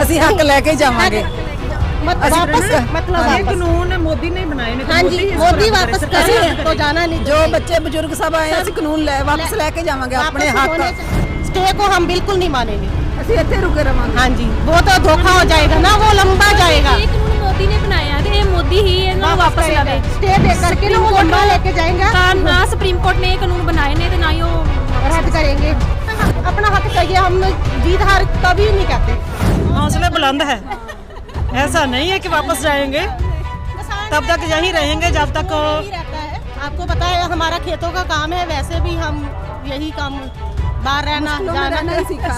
ਅਸੀਂ ਹੱਕ ਲੈ ਕੇ ਜਾਵਾਂਗੇ। वापस मतलब हाँ, ये कानून मोदी ने बनाए ने। हाँ जी, मोदी वापस करे तो जाना नहीं। जो बच्चे बुजुर्ग सब आए ਅਸੀਂ ਕਾਨੂੰਨ ਵਾਪਸ ਲੈ ਕੇ ਜਾਵਾਂਗੇ ਆਪਣੇ ਹੱਕ। स्टे को हम बिल्कुल नहीं मानेंगे। ਅਸੀਂ ਇੱਥੇ रुके रहांगे। हाँ जी, वो तो धोखा हो जाएगा ना, वो लंबा जाएगा। ये कानून मोदी ने बनाया है, मोदी ही इन्हों वापस लावे। स्टे दे करके ना वो लंबा लेके जाएंगे। ना सुप्रीम कोर्ट ने ये कानून बनाए ने, ना ही रद्द करेंगे। अपना हक चाहिए, हम जीत हार कभी नहीं कहते। हौसले बुलंद है, ऐसा नहीं है कि वापस जाएंगे, तब तक यहीं रहेंगे जब तक। आपको पता है हमारा खेतों का काम है, वैसे भी हम यही काम बाहर रहना जाना सीखा।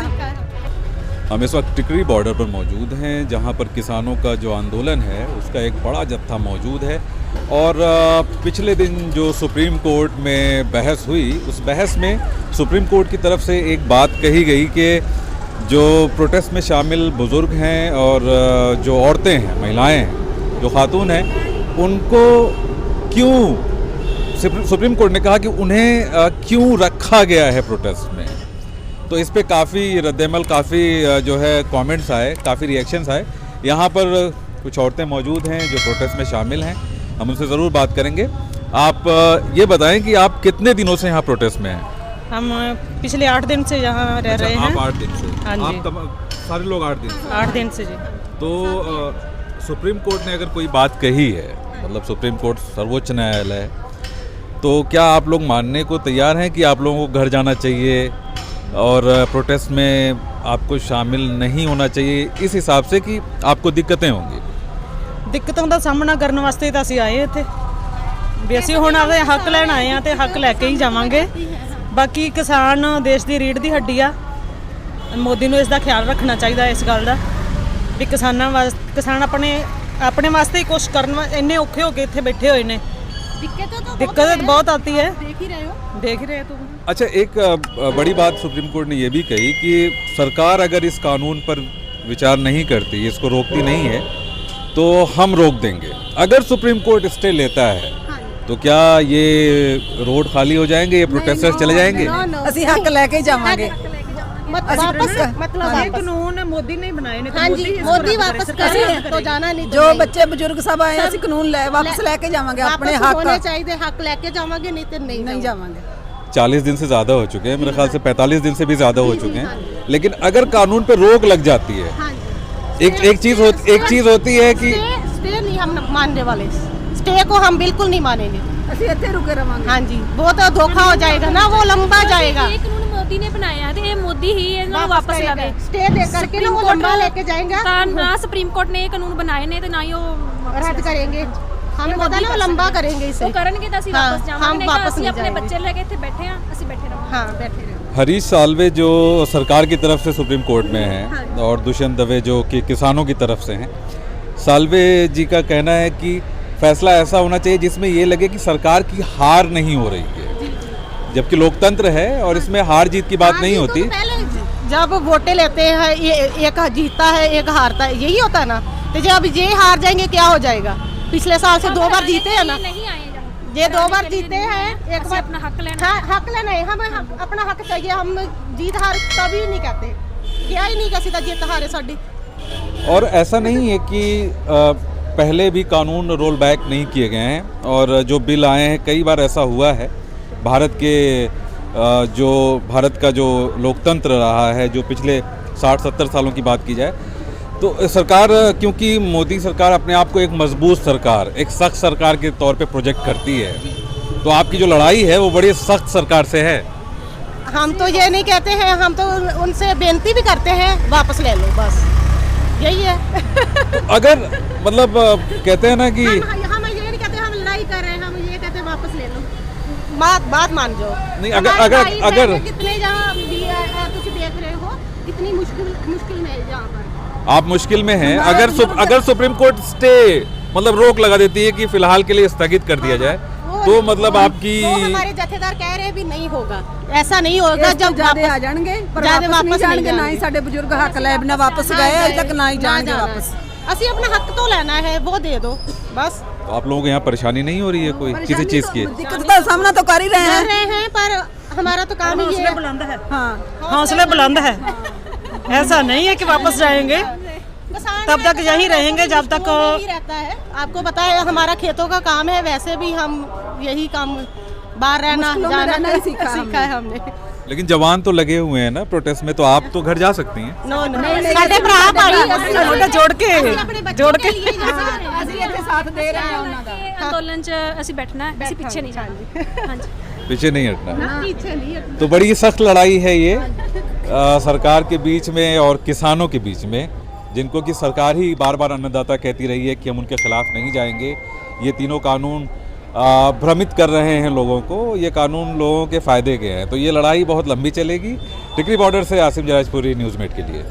हम इस वक्त टिकरी बॉर्डर पर मौजूद हैं, जहां पर किसानों का जो आंदोलन है उसका एक बड़ा जत्था मौजूद है। और पिछले दिन जो सुप्रीम कोर्ट में बहस हुई, उस बहस में सुप्रीम कोर्ट की तरफ से एक बात कही गई कि जो प्रोटेस्ट में शामिल बुज़ुर्ग हैं और जो औरतें हैं, महिलाएं हैं, जो खातून हैं, उनको क्यों, सुप्रीम कोर्ट ने कहा कि उन्हें क्यों रखा गया है प्रोटेस्ट में। तो इस पे काफ़ी रद्दमल, काफ़ी जो है कमेंट्स आए, काफ़ी रिएक्शंस आए। यहाँ पर कुछ औरतें मौजूद हैं जो प्रोटेस्ट में शामिल हैं, हम उनसे ज़रूर बात करेंगे। आप ये बताएं कि आप कितने दिनों से यहाँ प्रोटेस्ट में हैं? हम पिछले 8 दिन से यहाँ रह रहे हैं। आप 8 दिन से? हाँ जी। आप सारे लोग 8 दिन से? 8 दिन से जी। तो सुप्रीम कोर्ट ने अगर कोई बात कही है, मतलब सुप्रीम कोर्ट सर्वोच्च न्यायालय है, तो क्या आप लोग मानने को तैयार हैं कि आप लोगों को घर जाना चाहिए और प्रोटेस्ट में आपको शामिल नहीं होना चाहिए, इस हिसाब से कि आपको दिक्कतें होंगी? दिक्कतों का सामना करने वास्ते तो ਅਸੀਂ ਆਏ ਇੱਥੇ ਵੀ ਅਸੀਂ ਹੁਣ ਆਪਦੇ ਹੱਕ ਲੈਣ ਆਏ ਆ ਤੇ ਹੱਕ ਲੈ ਕੇ ਹੀ ਜਾਵਾਂਗੇ। ਬਾਕੀ ਕਿਸਾਨ ਦੇਸ਼ ਦੀ ਰੀੜ੍ਹ ਦੀ ਹੱਡੀ ਆ, ਮੋਦੀ ਨੂੰ ਇਸ ਦਾ ਖਿਆਲ ਰੱਖਣਾ ਚਾਹੀਦਾ ਇਸ ਗੱਲ ਦਾ ਵੀ ਕਿਸਾਨ ਆਪਣੇ ਵਾਸਤੇ ਹੀ ਕੁਛ ਕਰਨ, ਇੰਨੇ ਔਖੇ ਹੋ ਕੇ ਇੱਥੇ ਬੈਠੇ ਹੋਏ ਨੇ। दिक्कत बहुत आती है, देख ही रहे तुम। अच्छा, एक बड़ी बात सुप्रीम कोर्ट ने ये भी कही कि सरकार अगर इस कानून पर विचार नहीं करती, इसको रोकती नहीं है, तो हम रोक देंगे। अगर सुप्रीम कोर्ट स्टे लेता है तो क्या ये रोड खाली हो जाएंगे, ये प्रोटेस्टर्स चले जाएंगे? ਅਸੀਂ ਹੱਕ ਲੈ ਕੇ ਜਾਵਾਂਗੇ। वापस मतलब ये कानून मोदी ने बनाए ने। हाँ जी, मोदी वापस करे तो जाना नहीं। जो बच्चे बुजुर्ग सब आए ਅਸੀਂ ਕਾਨੂੰਨ ਵਾਪਸ ਲੈ ਕੇ ਜਾਵਾਂਗੇ ਆਪਣੇ ਹੱਕ। होने चाहिए, हक लेके जावांगे, नहीं तो नहीं जावांगे। 40 दिन से ज़्यादा हो चुके हैं, मेरे ख्याल से 45 दिन से भी ज़्यादा हो चुके हैं। लेकिन अगर कानून पे रोक लग जाती है, एक चीज़ होती है कि स्टे नहीं हम मानने वाले, स्टे को हम बिल्कुल नहीं मानेंगे। ਅਸੀਂ ਇੱਥੇ रुके रहांगे। हाँ जी, वो तो धोखा हो जाएगा ना, वो लंबा जाएगा। ये कानून मोदी ने बनाया है, मोदी ही इन्हों वापस लावे। स्टे दे करके ना वो लंबा लेके जाएंगे। ना सुप्रीम कोर्ट ने ये कानून बनाए ने, तो ना ही रद्द करेंगे। हमें पता ना वो लंबा करेंगे इसे। वो करेंगे तो ਅਸੀਂ वापस जावांगे। हम वापस नहीं अपने बच्चे लेके ਇੱਥੇ बैठे हैं, ਅਸੀਂ बैठे रहांगे। हाँ, बैठे रहो। हरीश साल्वे जो सरकार की तरफ से सुप्रीम कोर्ट में हैं और दुष्यंत दवे जो कि किसानों की तरफ से हैं, साल्वे जी का कहना है कि फैसला ऐसा होना चाहिए जिसमें ये लगे कि सरकार की हार नहीं हो रही है, जबकि लोकतंत्र है और इसमें हार जीत की बात नहीं होती। जब वोटें लेते हैं, ये एक जीतता है, एक हारता है, यही होता है ना। तो जब ये हार जाएंगे क्या हो जाएगा? पिछले साल से 2 बार जीते हैं ना, ये 2 बार जीते हैं, एक बार अपना हक लेना। हक लेना है, हमें अपना हक चाहिए। हम जीत हार कभी नहीं कहते, क्या ही नहीं कहते जीत हार है साड़ी। और ऐसा नहीं है कि पहले भी कानून रोल बैक नहीं किए गए हैं और जो बिल आए हैं, कई बार ऐसा हुआ है। भारत का जो लोकतंत्र रहा है, जो पिछले 60-70 सालों की बात की जाए, तो सरकार, क्योंकि मोदी सरकार अपने आप को एक मजबूत सरकार, एक सख्त सरकार के तौर पे प्रोजेक्ट करती है, तो आपकी जो लड़ाई है वो बड़ी सख्त सरकार से है। हम तो ये नहीं कहते हैं, हम तो उनसे बेनती भी करते हैं वापस ले लो, बस यही है। तो अगर मतलब कहते हैं ना कि हम ये नहीं कहते हम लड़ाई कर रहे हैं, हम ये कहते हैं वापस ले लो, बात मान जाओ। नहीं, अगर कितने जहाँ तुम देख रहे हो, इतनी मुश्किल में जहाँ पर आप मुश्किल में हैं, अगर सुप्रीम कोर्ट स्टे मतलब रोक लगा देती है कि फिलहाल के लिए स्थगित कर दिया जाए, तो मतलब आपकी हमारे जथेदार कह रहे भी नहीं होगा, ऐसा नहीं होगा। जब ज्यादा आ जाएंगे पर वापस नहीं जाएंगे, ना ही साडे बुजुर्ग हक ले बिना वापस गए अभी तक, ना ही जाएंगे वापस। ਅਸੀਂ अपना हक तो लेना है, वो दे दो बस। तो आप लोगों को यहाँ परेशानी नहीं हो रही है कोई किसी चीज की? दिक्कत का सामना तो कर ही रहे हैं, पर हमारा तो काम ही है। बुलंद है, हाँ, हौसले बुलंद है। ऐसा नहीं है कि वापस जाएंगे, तब तक यहीं रहेंगे जब तक यही रहता है। आपको पता है हमारा खेतों का काम है, वैसे भी हम यही काम बाहर रहना जाना ही सीखा है हमने। लेकिन जवान तो लगे हुए हैं ना प्रोटेस्ट में, तो आप तो घर जा सकती हैं। नो साडे भरा भाई जोड़ के ਅਸੀਂ ਇੱਥੇ ਸਾਥ ਦੇ ਰਹੇ ਹਾਂ ਉਹਨਾਂ ਦਾ। ਅੰਦੋਲਨ 'ਚ ਅਸੀਂ ਬੈਠਣਾ ਹੈ, ਅਸੀਂ ਪਿੱਛੇ ਨਹੀਂ ਜਾਣਾ। ਹਾਂਜੀ पीछे नहीं हटना। पीछे नहीं है। तो बड़ी सख्त लड़ाई है ये सरकार के बीच में और किसानों के बीच में, जिनको कि सरकार ही बार बार अन्नदाता कहती रही है कि हम उनके खिलाफ नहीं जाएंगे। ये तीनों कानून भ्रमित कर रहे हैं लोगों को, ये कानून लोगों के फ़ायदे के हैं। तो ये लड़ाई बहुत लंबी चलेगी। टिकरी बॉर्डर से आसिम जराजपुरी, न्यूज़ मेट के लिए।